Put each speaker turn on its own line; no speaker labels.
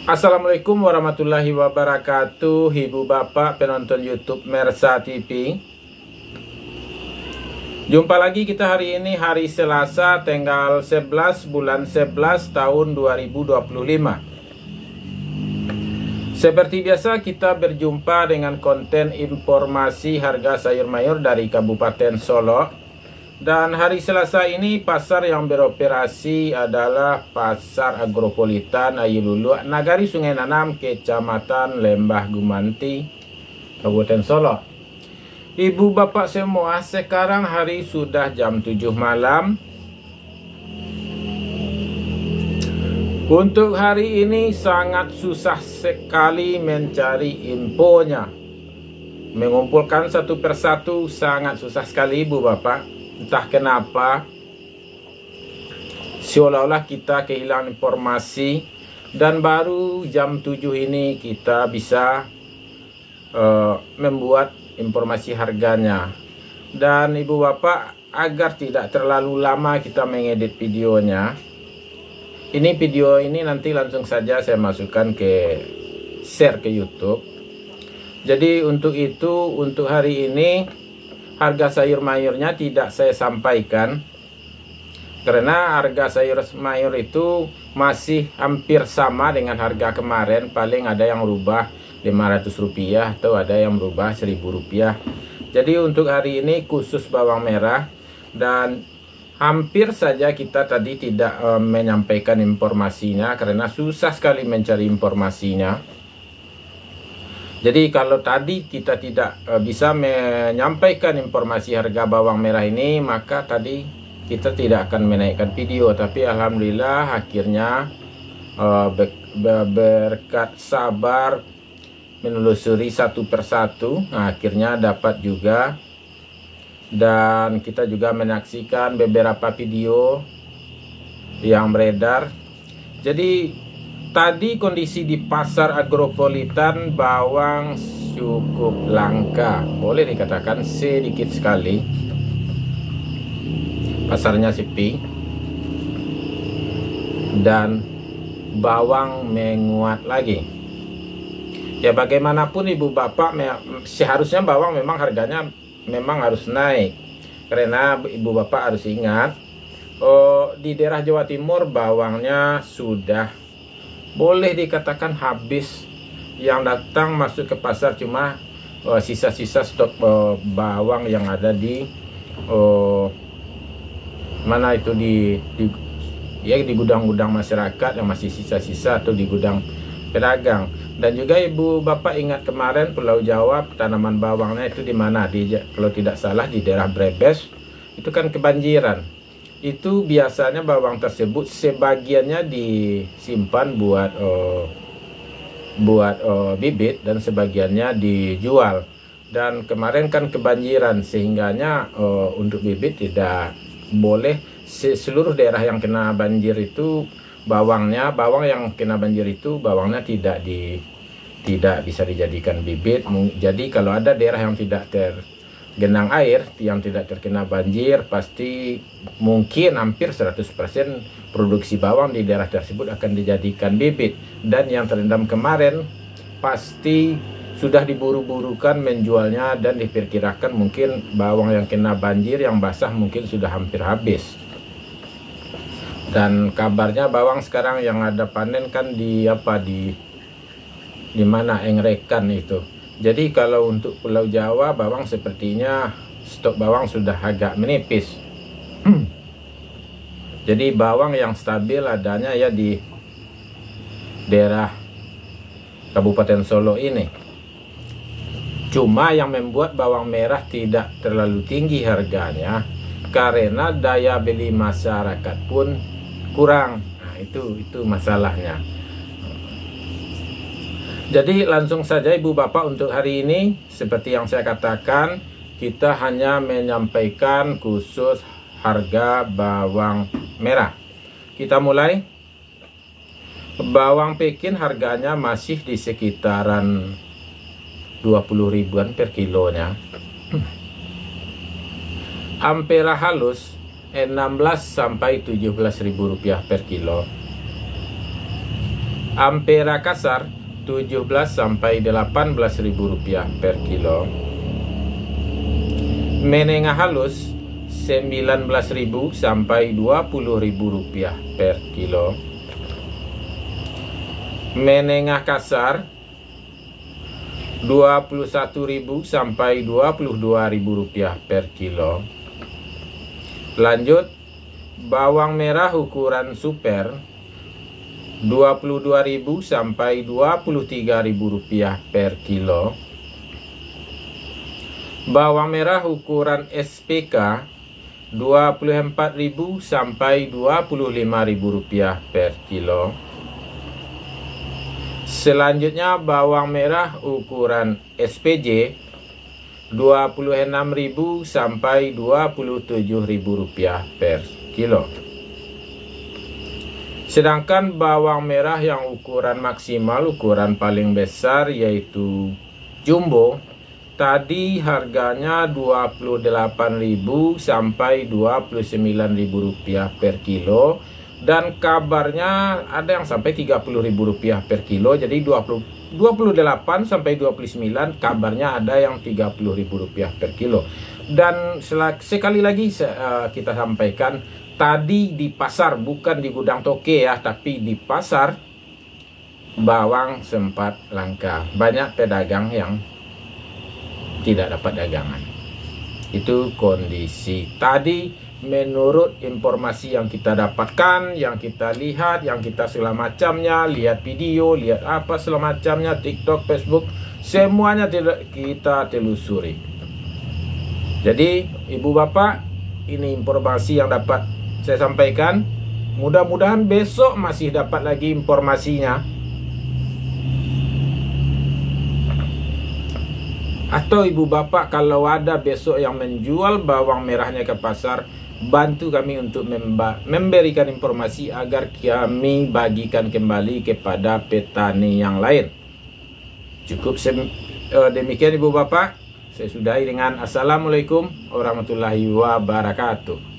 Assalamualaikum warahmatullahi wabarakatuh, ibu bapak penonton YouTube Mersa TV. Jumpa lagi kita hari ini, hari Selasa tanggal 11 bulan 11 tahun 2025. Seperti biasa kita berjumpa dengan konten informasi harga sayur mayur dari Kabupaten Solo. Dan hari Selasa ini pasar yang beroperasi adalah Pasar Agropolitan Ayilulu, Nagari Sungai Nanam, Kecamatan Lembah Gumanti, Kabupaten Solo. Ibu bapak semua, sekarang hari sudah jam 7 malam. Untuk hari ini sangat susah sekali mencari infonya. Mengumpulkan satu persatu sangat susah sekali ibu bapak. Entah kenapa seolah-olah kita kehilangan informasi. Dan baru jam 7 ini kita bisa membuat informasi harganya. Dan ibu bapak, agar tidak terlalu lama kita mengedit videonya, video ini nanti langsung saja saya masukkan ke share ke YouTube. Jadi untuk itu, untuk hari ini harga sayur mayurnya tidak saya sampaikan, karena harga sayur mayur itu masih hampir sama dengan harga kemarin. Paling ada yang berubah Rp500 atau ada yang berubah Rp1.000. Jadi untuk hari ini khusus bawang merah, dan hampir saja kita tadi tidak menyampaikan informasinya karena susah sekali mencari informasinya. Jadi kalau tadi kita tidak bisa menyampaikan informasi harga bawang merah ini, maka tadi kita tidak akan menaikkan video. Tapi alhamdulillah akhirnya berkat sabar menelusuri satu persatu, akhirnya dapat juga. Dan kita juga menyaksikan beberapa video yang beredar. Jadi tadi kondisi di Pasar Agropolitan bawang cukup langka, boleh dikatakan sedikit sekali. Pasarnya sepi dan bawang menguat lagi. Ya bagaimanapun ibu bapak, seharusnya bawang memang harganya memang harus naik. Karena ibu bapak harus ingat, di daerah Jawa Timur bawangnya sudah boleh dikatakan habis. Yang datang masuk ke pasar cuma sisa-sisa stok bawang yang ada di mana itu di gudang-gudang masyarakat yang masih sisa-sisa, atau di gudang pedagang. Dan juga ibu bapak ingat kemarin Pulau Jawa tanaman bawangnya itu di mana, kalau tidak salah di daerah Brebes itu kan kebanjiran. Itu biasanya bawang tersebut sebagiannya disimpan buat bibit dan sebagiannya dijual. Dan kemarin kan kebanjiran, sehingganya untuk bibit tidak boleh. Seluruh daerah yang kena banjir itu bawang yang kena banjir itu bawangnya tidak bisa dijadikan bibit. Jadi kalau ada daerah yang tidak genang air, yang tidak terkena banjir, pasti mungkin hampir 100% produksi bawang di daerah tersebut akan dijadikan bibit. Dan yang terendam kemarin pasti sudah diburu-burukan menjualnya, dan diperkirakan mungkin bawang yang kena banjir yang basah mungkin sudah hampir habis. Dan kabarnya bawang sekarang yang ada panen kan di mana, Engrekan itu. Jadi kalau untuk Pulau Jawa bawang sepertinya stok bawang sudah agak menipis. Jadi bawang yang stabil adanya ya di daerah Kabupaten Solo ini. Cuma yang membuat bawang merah tidak terlalu tinggi harganya karena daya beli masyarakat pun kurang. Nah, itu masalahnya. Jadi langsung saja ibu bapak, untuk hari ini seperti yang saya katakan, kita hanya menyampaikan khusus harga bawang merah. Kita mulai. Bawang Pekin harganya masih di sekitaran 20 ribuan per kilonya. Ampera halus 16 sampai 17 ribu rupiah per kilo. Ampera kasar 17 sampai 18 ribu rupiah per kilo. Menengah halus 19 ribu sampai 20 ribu rupiah per kilo. Menengah kasar 21.000 sampai 22.000 rupiah per kilo. Lanjut, bawang merah ukuran super 22.000 sampai 23.000 rupiah per kilo. Bawang merah ukuran SPK 24.000 sampai 25.000 rupiah per kilo. Selanjutnya bawang merah ukuran SPJ 26.000 sampai 27.000 rupiah per kilo. Sedangkan bawang merah yang ukuran maksimal, ukuran paling besar yaitu jumbo, tadi harganya 28.000 sampai 29.000 rupiah per kilo. Dan kabarnya ada yang sampai 30.000 rupiah per kilo. Jadi 28 sampai 29, kabarnya ada yang 30.000 rupiah per kilo. Dan sekali lagi kita sampaikan, tadi di pasar, bukan di gudang toke ya, tapi di pasar bawang sempat langka. Banyak pedagang yang tidak dapat dagangan. Itu kondisi tadi. Menurut informasi yang kita dapatkan, yang kita lihat, yang kita segala macamnya, lihat video, lihat apa segala macamnya, TikTok, Facebook, semuanya kita telusuri. Jadi, ibu bapak, ini informasi yang dapat saya sampaikan. Mudah-mudahan besok masih dapat lagi informasinya. Atau ibu bapak kalau ada besok yang menjual bawang merahnya ke pasar, bantu kami untuk memberikan informasi agar kami bagikan kembali kepada petani yang lain. Cukup demikian ibu bapak. Saya sudahi dengan Assalamualaikum warahmatullahi wabarakatuh.